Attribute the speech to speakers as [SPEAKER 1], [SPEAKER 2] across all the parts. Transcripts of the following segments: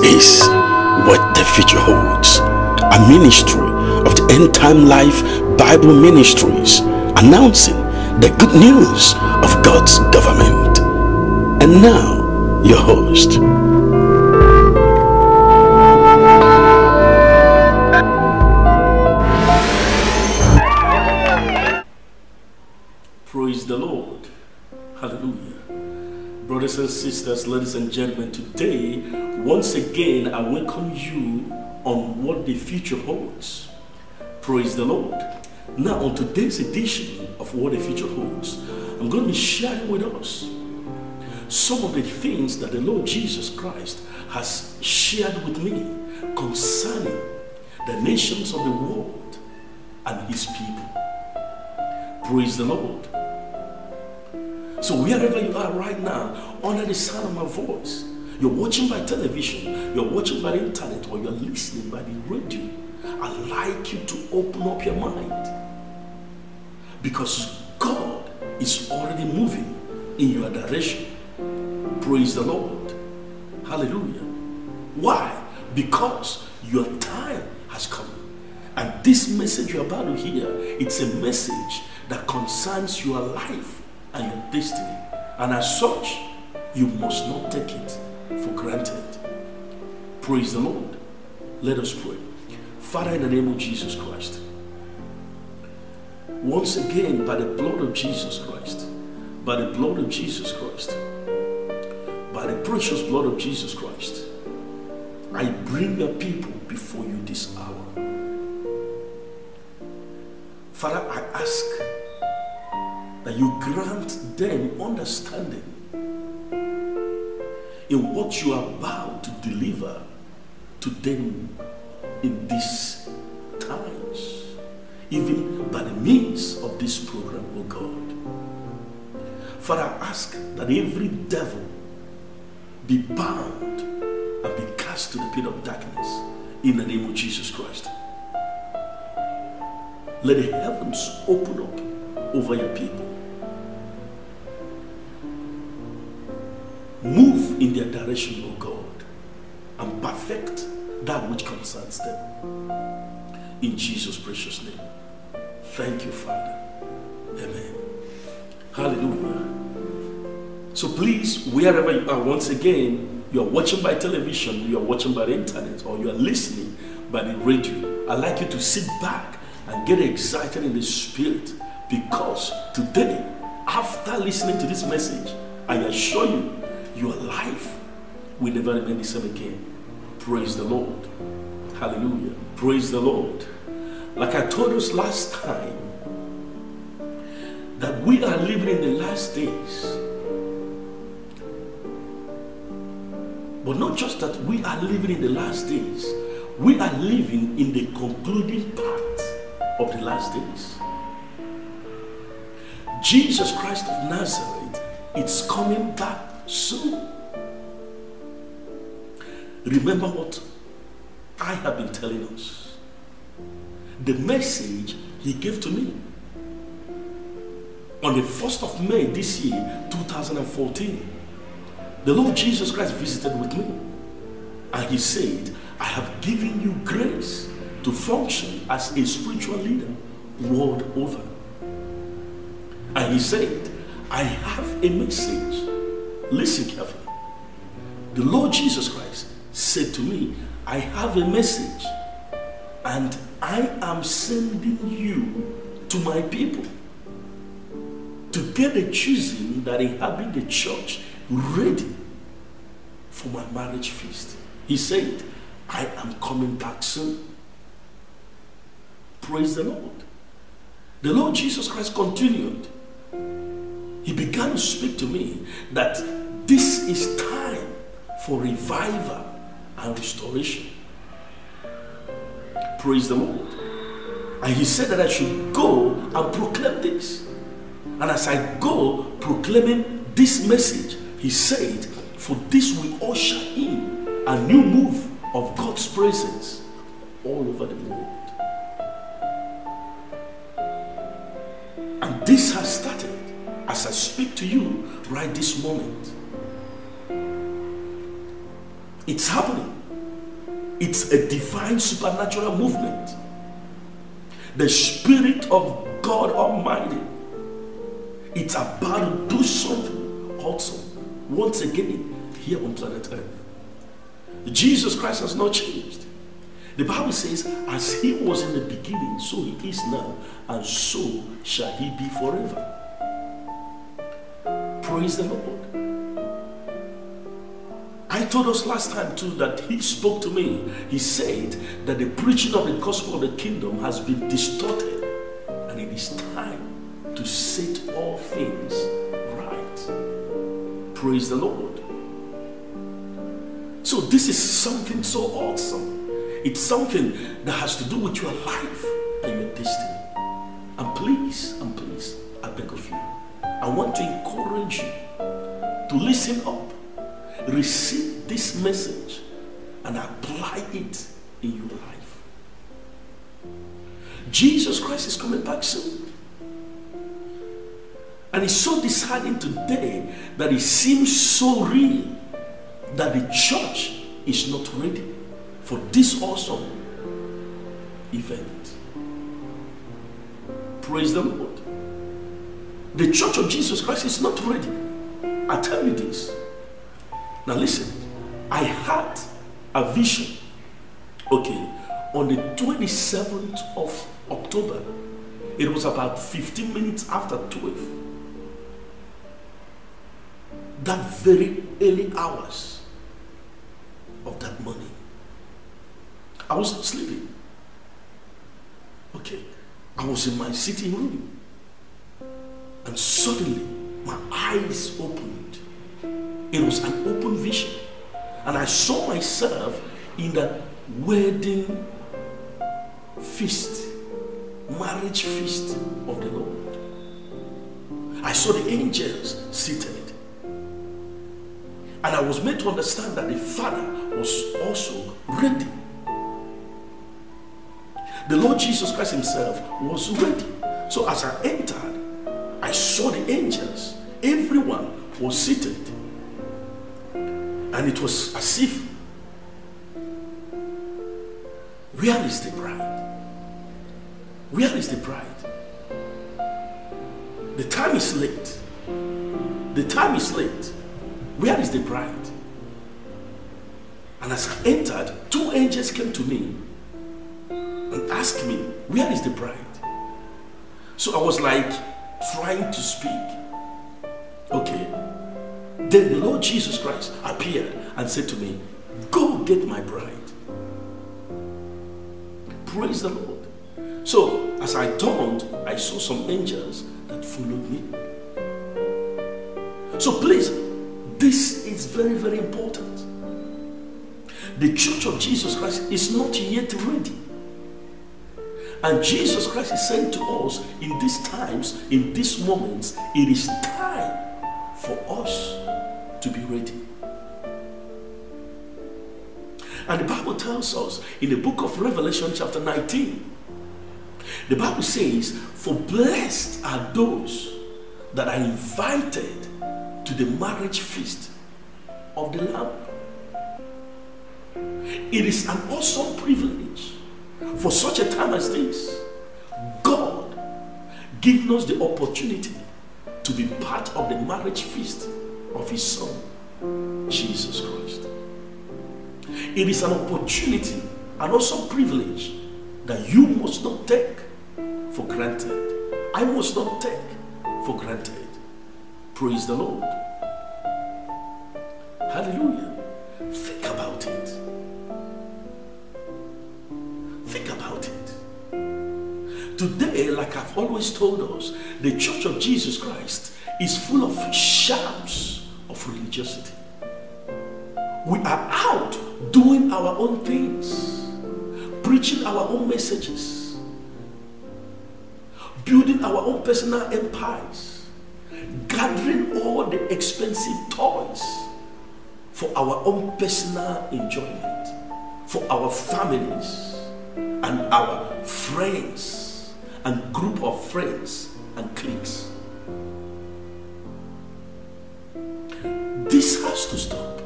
[SPEAKER 1] This is What the Future Holds, a ministry of the End Time Life Bible Ministries, announcing the good news of God's government. And now, your host. Praise the Lord. Hallelujah. Brothers and sisters, ladies and gentlemen, today, once again, I welcome you on What the Future Holds. Praise the Lord. Now, on today's edition of What the Future Holds, I'm going to be sharing with us some of the things that the Lord Jesus Christ has shared with me concerning the nations of the world and His people. Praise the Lord. So wherever you are right now, under the sound of my voice, you're watching by television, you're watching by the internet, or you're listening by the radio, I'd like you to open up your mind, because God is already moving in your direction. Praise the Lord. Hallelujah. Why? Because your time has come. And this message you're about to hear, it's a message that concerns your life and your destiny, and as such, you must not take it for granted. Praise the Lord. Let us pray. Father, in the name of Jesus Christ, once again, by the blood of Jesus Christ, by the blood of Jesus Christ, by the precious blood of Jesus Christ, I bring your people before you this hour. Father, I ask that you grant them understanding in what you are about to deliver to them in these times, even by the means of this program, oh God. Father, I ask that every devil be bound and be cast to the pit of darkness in the name of Jesus Christ. Let the heavens open up over your people. Move in their direction, O God, and perfect that which concerns them. In Jesus' precious name. Thank you, Father. Amen. Hallelujah. So please, wherever you are, once again, you are watching by television, you are watching by the internet, or you are listening by the radio, I'd like you to sit back and get excited in the spirit, because today, after listening to this message, I assure you, your life will never remain the same again. Praise the Lord. Hallelujah. Praise the Lord. Like I told us last time, that we are living in the last days. But not just that we are living in the last days, we are living in the concluding part of the last days. Jesus Christ of Nazareth is coming back soon. Remember what I have been telling us. The message He gave to me on the 1st of May this year, 2014. The Lord Jesus Christ visited with me, and He said, I have given you grace to function as a spiritual leader world over. And He said, I have a message. Listen carefully. The Lord Jesus Christ said to me, I have a message, and I am sending you to my people to get the choosing that I have in the church ready for my marriage feast. He said, I am coming back soon. Praise the Lord. The Lord Jesus Christ continued. He began to speak to me that this is time for revival and restoration. Praise the Lord. And He said that I should go and proclaim this. And as I go proclaiming this message, He said, for this will usher in a new move of God's presence all over the world. And this has started as I speak to you right this moment. It's happening It's a divine supernatural movement. The Spirit of God Almighty, it's about to do something awesome once again here on planet Earth. Jesus Christ has not changed. The Bible says, as he was in the beginning, so he is now, and so shall he be forever. Praise the Lord. I told us last time too that he spoke to me. He said that the preaching of the gospel of the kingdom has been distorted, and it is time to set all things right. Praise the Lord. So this is something so awesome. It's something that has to do with your life and your destiny. And please, I beg of you, I want to encourage you to listen up, receive this message, and apply it in your life. Jesus Christ is coming back soon. And it's so disheartening today that it seems so real that the church is not ready for this awesome event. Praise the Lord. The church of Jesus Christ is not ready. I tell you this. Now listen, I had a vision, okay, on the 27th of October. It was about 15 minutes after 12. That very early hours of that morning, I was sleeping. Okay, I was in my sitting room, and suddenly my eyes opened. It was an open vision, and I saw myself in that wedding feast, marriage feast of the Lord. I saw the angels seated, and I was made to understand that the Father was also ready. The Lord Jesus Christ himself was ready. So as I entered, I saw the angels. Everyone was seated. And it was as if, where is the bride? Where is the bride? The time is late. The time is late. Where is the bride? And as I entered, two angels came to me and asked me, where is the bride? So I was like trying to speak. Okay. Then the Lord Jesus Christ appeared and said to me, go get my bride. Praise the Lord. So as I turned, I saw some angels that followed me. So please, this is very, very important. The church of Jesus Christ is not yet ready. And Jesus Christ is saying to us in these times, in these moments, it is time for us to be ready. And the Bible tells us in the book of Revelation chapter 19, the Bible says, for blessed are those that are invited to the marriage feast of the Lamb. It is an awesome privilege for such a time as this. God giving us the opportunity to be part of the marriage feast of his Son, Jesus Christ. It is an opportunity, an awesome privilege that you must not take for granted. I must not take for granted. Praise the Lord. Hallelujah. Think about it. Think about it. Today, like I've always told us, the Church of Jesus Christ is full of shams of religiosity. We are out doing our own things, preaching our own messages, building our own personal empires, gathering all the expensive toys for our own personal enjoyment, for our families and our friends and group of friends and cliques. This has to stop,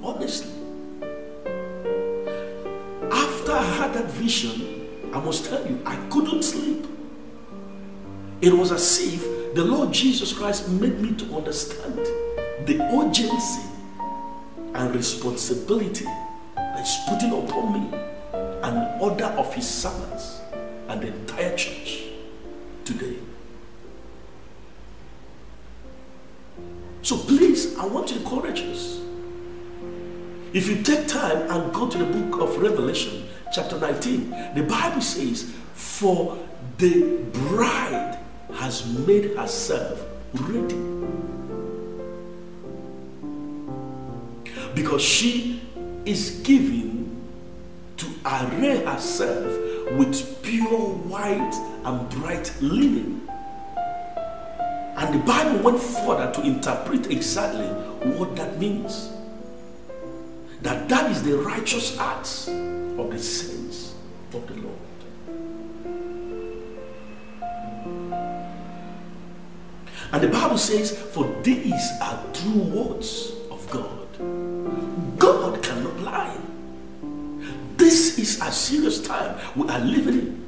[SPEAKER 1] honestly. had that vision, I must tell you, I couldn't sleep. It was as if the Lord Jesus Christ made me to understand the urgency and responsibility that is putting upon me and order of his servants and the entire church today. So please, I want to encourage us. If you take time and go to the book of Revelation, chapter 19, the Bible says, for the bride has made herself ready. Because she is given to array herself with pure white and bright linen. And the Bible went further to interpret exactly what that means. That is the righteous acts of the saints of the Lord. And the Bible says, for these are true words of God. God cannot lie. This is a serious time we are living in.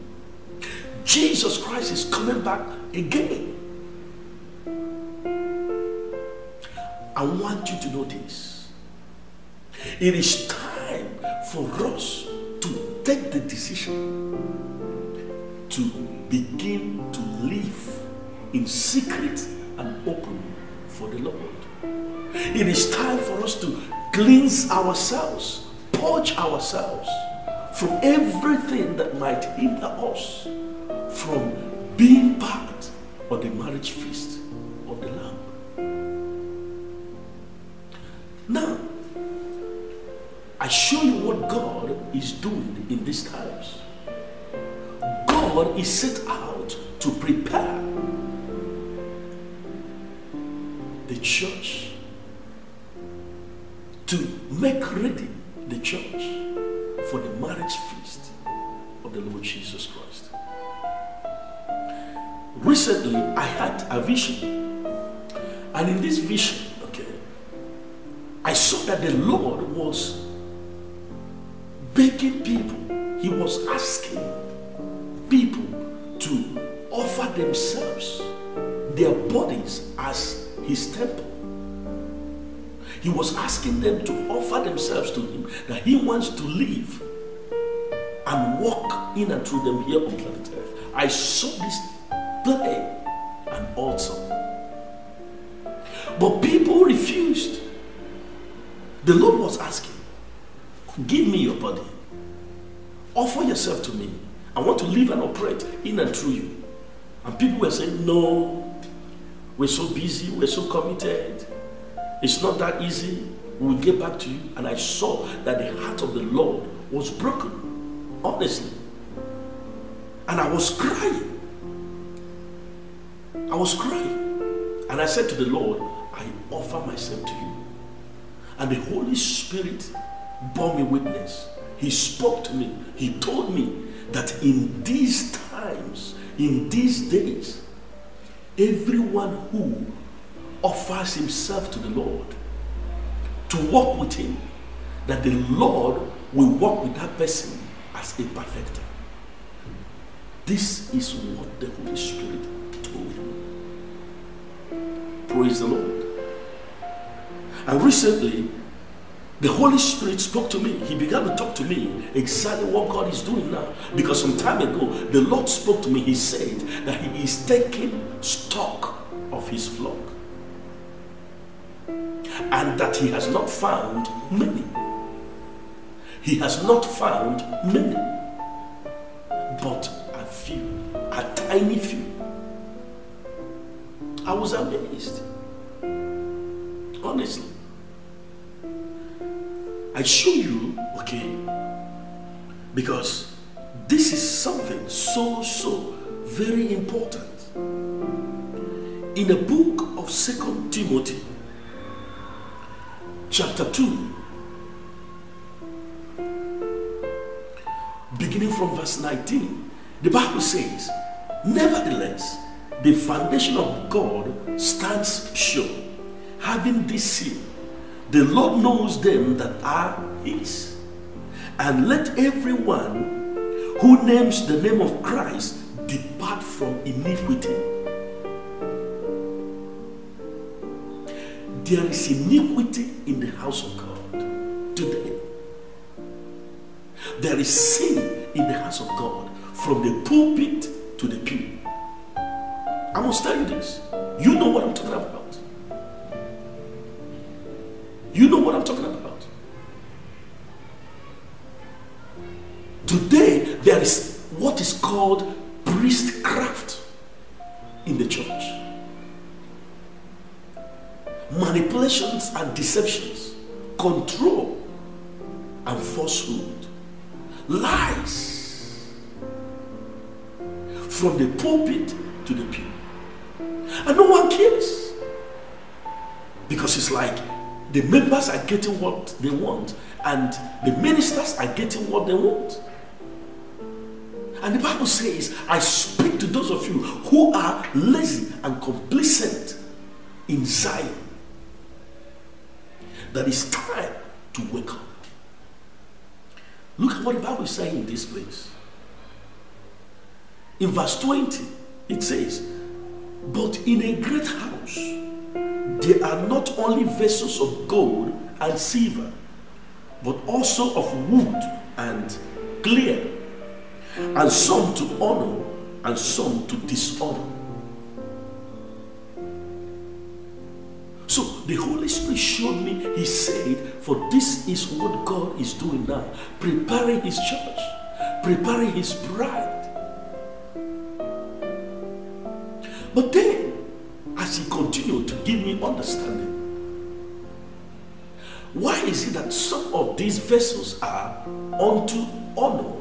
[SPEAKER 1] Jesus Christ is coming back again. I want you to know this. It is time for us to take the decision to begin to live in secret and open for the Lord. It is time for us to cleanse ourselves, purge ourselves from everything that might hinder us from being part of the marriage feast of the Lamb. Now, I show you what God is doing in these times. God is set out to prepare the church, to make ready the church for the marriage feast of the Lord Jesus Christ. Recently, I had a vision, and in this vision, I saw that the Lord was begging people. He was asking people to offer themselves, their bodies, as his temple. He was asking them to offer themselves to him, that he wants to live and walk in and through them here on planet Earth. I saw this play an altar, but people refused. The Lord was asking, give me your body, offer yourself to me. I want to live and operate in and through you. And people were saying, no, we're so busy, we're so committed, it's not that easy, we'll get back to you. And I saw that the heart of the Lord was broken, honestly. And I was crying. I was crying. And I said to the Lord, I offer myself to you. And the Holy Spirit bore me witness. He spoke to me. He told me that in these times, in these days, everyone who offers himself to the Lord to walk with him, that the Lord will walk with that person as a perfecter. This is what the Holy Spirit told me. Praise the Lord. And recently, the Holy Spirit spoke to me. He began to talk to me exactly what God is doing now. Because some time ago, the Lord spoke to me. He said that he is taking stock of his flock. And that he has not found many. He has not found many. But a few, a tiny few. I was amazed. Honestly. I show you, because this is something so very important. In the book of 2 Timothy, chapter 2, beginning from verse 19, the Bible says, nevertheless, the foundation of God stands sure, having this seal. The Lord knows them that are his. And let everyone who names the name of Christ depart from iniquity. There is iniquity in the house of God today. There is sin in the house of God from the pulpit to the pew. I must tell you this. You know what I'm talking about. You know what I'm talking about. Today, there is what is called priestcraft in the church. Manipulations and deceptions, control and falsehood, lies from the pulpit to the pew. And no one cares. Because it's like the members are getting what they want and the ministers are getting what they want. And the Bible says, I speak to those of you who are lazy and complacent in Zion, that it's time to wake up. Look at what the Bible is saying in this place. In verse 20, it says, but in a great house, there are not only vessels of gold and silver, but also of wood and clay, and some to honor and some to dishonor. So the Holy Spirit showed me, he said, for this is what God is doing now, preparing his church, preparing his bride. But then, as he continued to give me understanding, why is it that some of these vessels are unto honor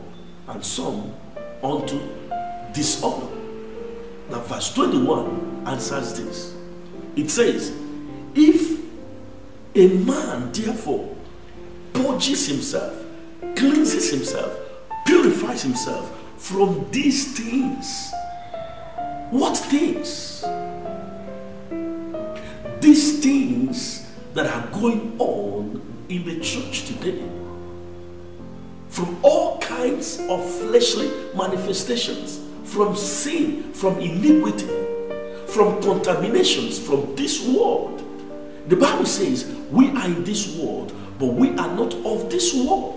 [SPEAKER 1] and some unto dishonor? Now verse 21 answers this. It says, if a man therefore purges himself, cleanses himself, purifies himself from these things. What things? These things that are going on in the church today. From all kinds of fleshly manifestations, from sin, from iniquity, from contaminations from this world. The Bible says we are in this world, but we are not of this world.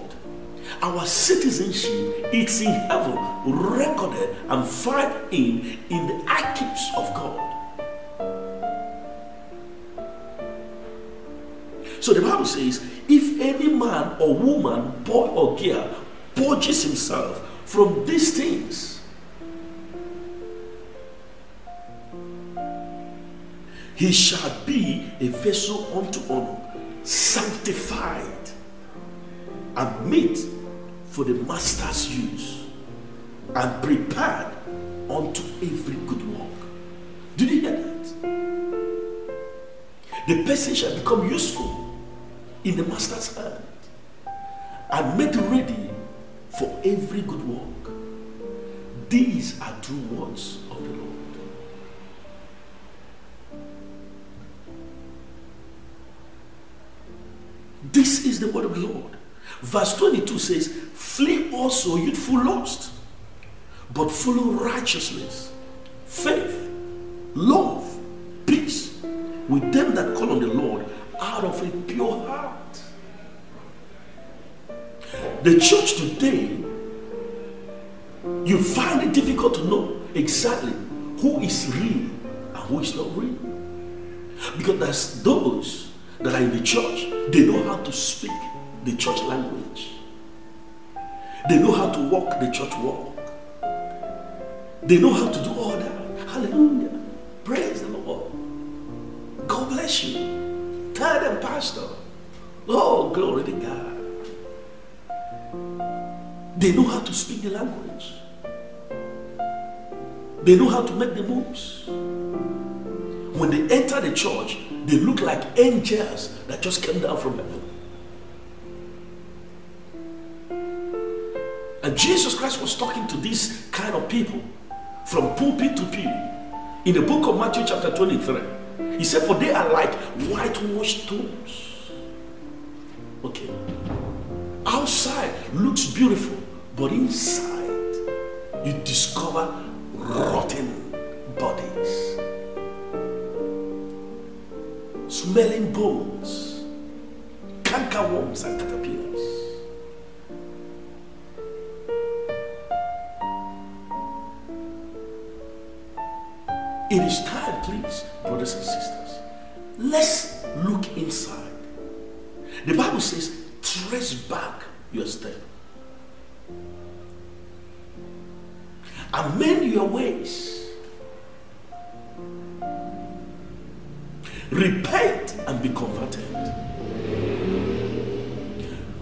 [SPEAKER 1] Our citizenship is in heaven, recorded and filed in the archives of God. So the Bible says, if any man or woman, boy or girl, purges himself from these things, he shall be a vessel unto honor, sanctified and meet for the master's use, and prepared unto every good work. Did you hear that? The person shall become useful in the master's hand and made ready for every good work. These are true words of the Lord. This is the word of the Lord. Verse 22 says, flee also youthful lust, but follow righteousness, faith, love, peace with them that call on the Lord out of a pure heart. The church today, you find it difficult to know exactly who is real and who is not real. Because there's those that are in the church, they know how to speak the church language. They know how to walk the church walk. They know how to do all that. Hallelujah. Praise the Lord. God bless you. Tell them, Pastor. Oh, glory to God. They know how to speak the language. They know how to make the moves. When they enter the church, they look like angels that just came down from heaven. And Jesus Christ was talking to these kind of people from pulpit to pew. In the book of Matthew chapter 23, he said, for they are like whitewashed tombs. Okay. Outside looks beautiful, but inside you discover rotten bodies, smelling bones, cankerworms and caterpillars. It is time, please, brothers and sisters, let's look inside. The Bible says, trace back your step. Amend your ways. Repent and be converted.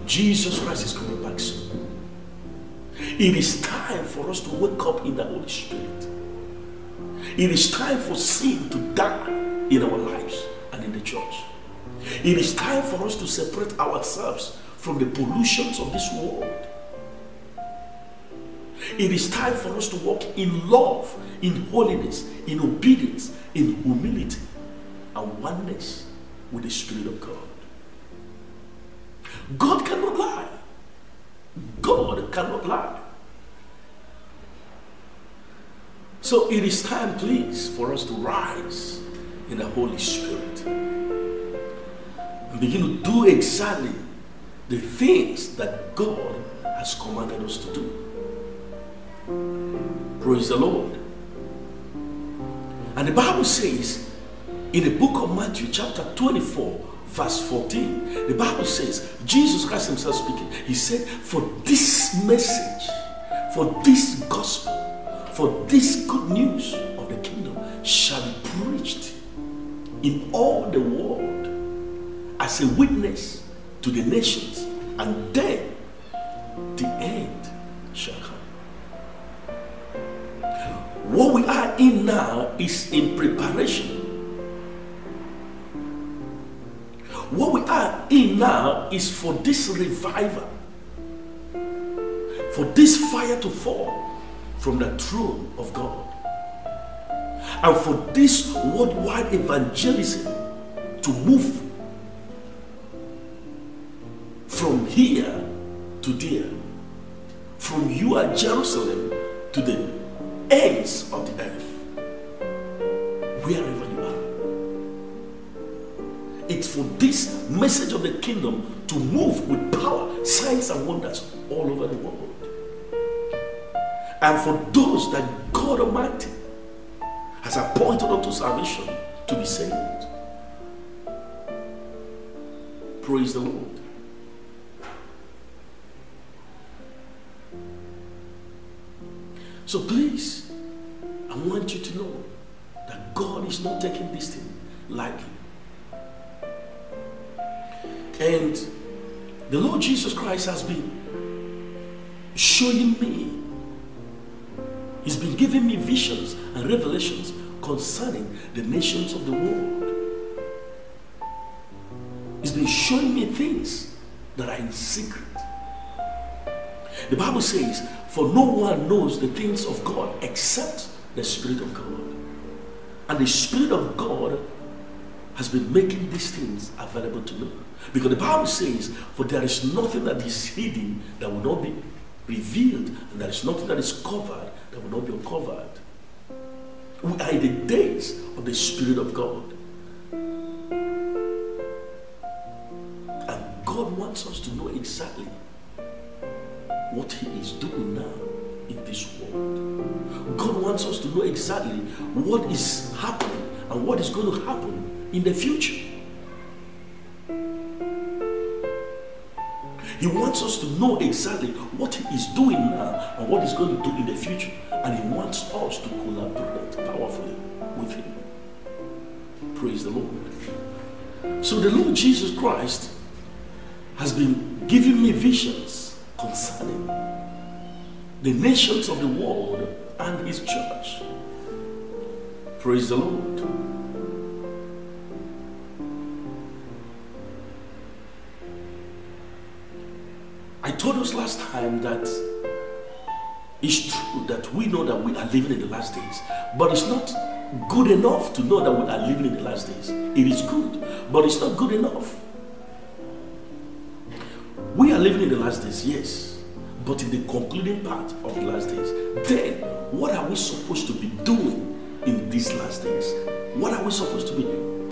[SPEAKER 1] Jesus Christ is coming back soon. It is time for us to wake up in the Holy Spirit. It is time for sin to die in our lives and in the church. It is time for us to separate ourselves from the pollutions of this world. It is time for us to walk in love, in holiness, in obedience, in humility, and oneness with the Spirit of God. God cannot lie. God cannot lie. So it is time, please, for us to rise in the Holy Spirit and begin to do exactly the things that God has commanded us to do. Praise the Lord. And the Bible says in the book of Matthew chapter 24 verse 14, the Bible says, Jesus Christ himself speaking, he said, for this message, for this gospel, for this good news of the kingdom shall be preached in all the world as a witness to the nations, and then the end shall come. What we are in now is in preparation. What we are in now is for this revival, for this fire to fall from the throne of God, and for this worldwide evangelism to move from here to there, from you at Jerusalem to the ends of the earth, wherever you are. It's for this message of the kingdom to move with power, signs and wonders all over the world. And for those that God Almighty has appointed unto salvation to be saved. Praise the Lord. So please, I want you to know that God is not taking this thing lightly. And the Lord Jesus Christ has been showing me, he's been giving me visions and revelations concerning the nations of the world. He's been showing me things that are in secret. The Bible says, for no one knows the things of God except the Spirit of God. And the Spirit of God has been making these things available to know. Because the Bible says, for there is nothing that is hidden that will not be revealed, and there is nothing that is covered that will not be uncovered. We are in the days of the Spirit of God. And God wants us to know exactly what he is doing now in this world. God wants us to know exactly what is happening and what is going to happen in the future. He wants us to know exactly what he is doing now and what he's going to do in the future. And he wants us to collaborate powerfully with him. Praise the Lord. So the Lord Jesus Christ has been giving me visions concerning the nations of the world and his church. Praise the Lord. I told us last time that it's true that we know that we are living in the last days, but it's not good enough to know that we are living in the last days. It is good, but it's not good enough. We are living in the last days, yes, but in the concluding part of the last days. Then, what are we supposed to be doing in these last days? What are we supposed to be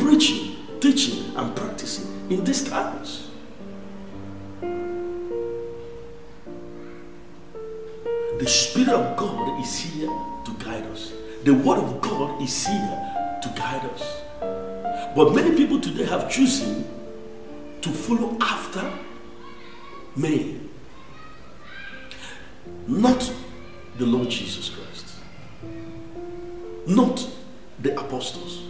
[SPEAKER 1] preaching, teaching, and practicing in these times? The Spirit of God is here to guide us. The Word of God is here to guide us. But many people today have chosen to follow after men, not the Lord Jesus Christ, not the apostles.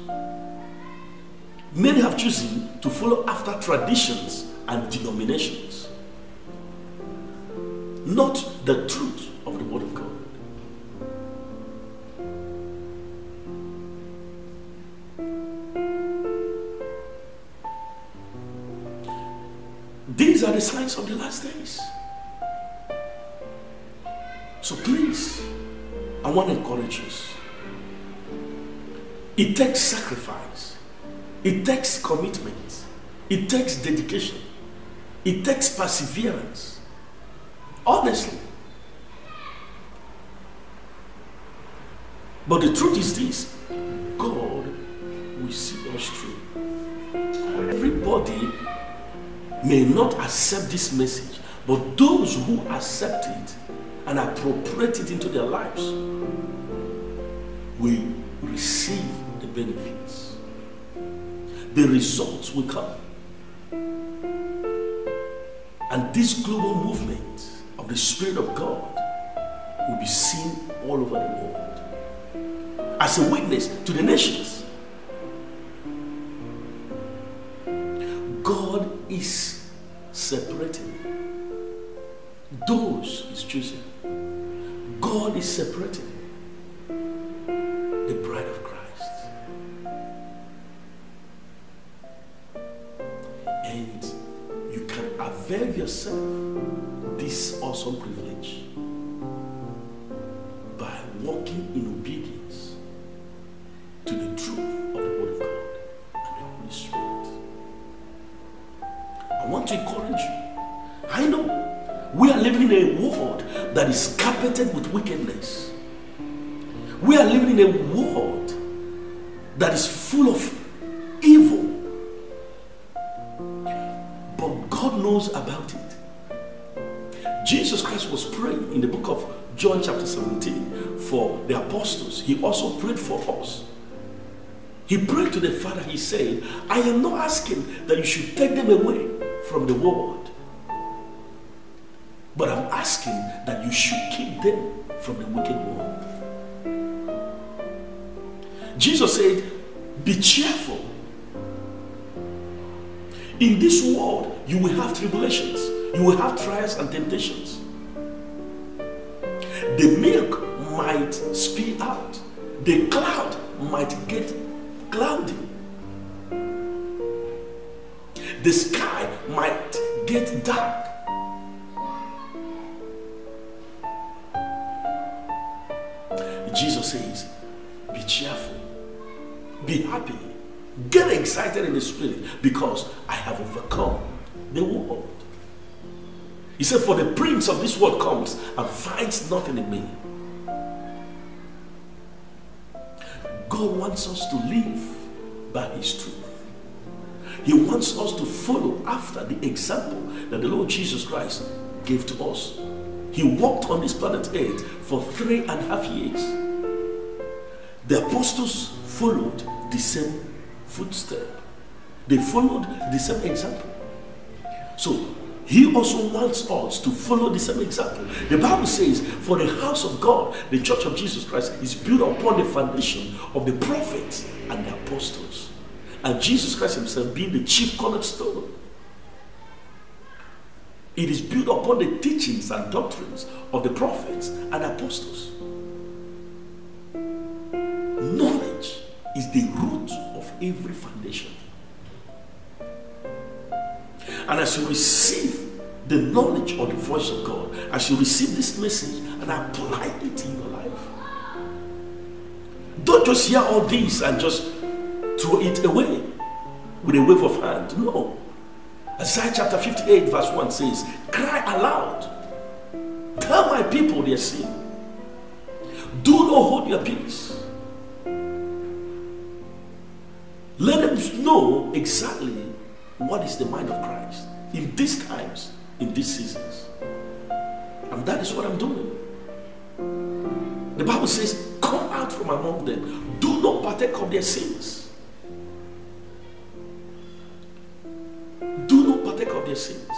[SPEAKER 1] Many have chosen to follow after traditions and denominations, not the truth of the Word of God. These are the signs of the last days. So please, I want to encourage us. It takes sacrifice. It takes commitment. It takes dedication. It takes perseverance. Honestly. But the truth is this: God will see us through. Everybody may not accept this message, but those who accept it and appropriate it into their lives will receive the benefits. The results will come. And this global movement of the Spirit of God will be seen all over the world as a witness to the nations. God is separating those He's choosing. God is separating the bride of Christ. And you can avail yourself this awesome privilege by walking in obedience to the truth of the Word of God and the Holy Spirit. I want to encourage you. I know we are living in a world that is carpeted with wickedness. We are living in a world that is full of evil. But God knows about it. Jesus Christ was praying in the book of John chapter 17 for the apostles. He also prayed for us. He prayed to the Father. He said, I am not asking that you should take them away from the world, but I'm asking that you should keep them from the wicked world. Jesus said, be cheerful. In this world, you will have tribulations. You will have trials and temptations. The milk might spill out. The cloud might get cloudy. The sky might get dark. Jesus says, be cheerful, be happy, get excited in the Spirit, because I have overcome the world. He said, for the prince of this world comes and finds nothing in me. God wants us to live by His truth. He wants us to follow after the example that the Lord Jesus Christ gave to us. He walked on this planet Earth for 3.5 years. The apostles followed the same footstep. They followed the same example. So He also wants us to follow the same example. The Bible says, for the house of God, the church of Jesus Christ, is built upon the foundation of the prophets and the apostles. And Jesus Christ Himself being the chief cornerstone. It is built upon the teachings and doctrines of the prophets and apostles. Knowledge is the root of every foundation. And as you receive the knowledge of the voice of God, as you receive this message and apply it in your life, don't just hear all this and just throw it away with a wave of hand. No. Isaiah chapter 58 verse 1 says, cry aloud, tell my people their sin. Do not hold your peace. Let them know exactly what is the mind of Christ in these times, in these seasons. And that is what I'm doing. The Bible says, come out from among them. Do not partake of their sins. Do not partake of their sins.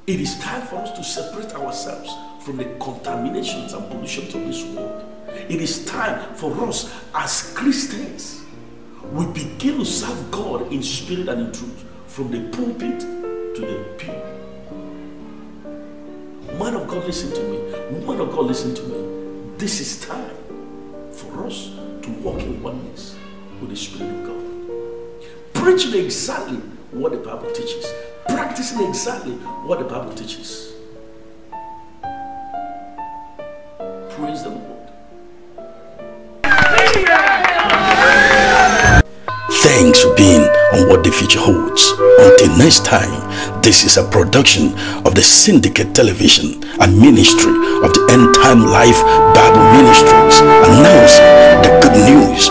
[SPEAKER 1] It is time for us to separate ourselves from the contaminations and pollutions of this world. It is time for us as Christians, we begin to serve God in spirit and in truth, from the pulpit to the pew. Man of God, listen to me. Woman of God, listen to me. This is time for us to walk in oneness with the Spirit of God. Preaching exactly what the Bible teaches. Practicing exactly what the Bible teaches. Praise the Lord. Thanks for being on What the Future Holds. Until next time, this is a production of the Syndicate Television and Ministry of the End Time Life Bible Ministries, announcing the good news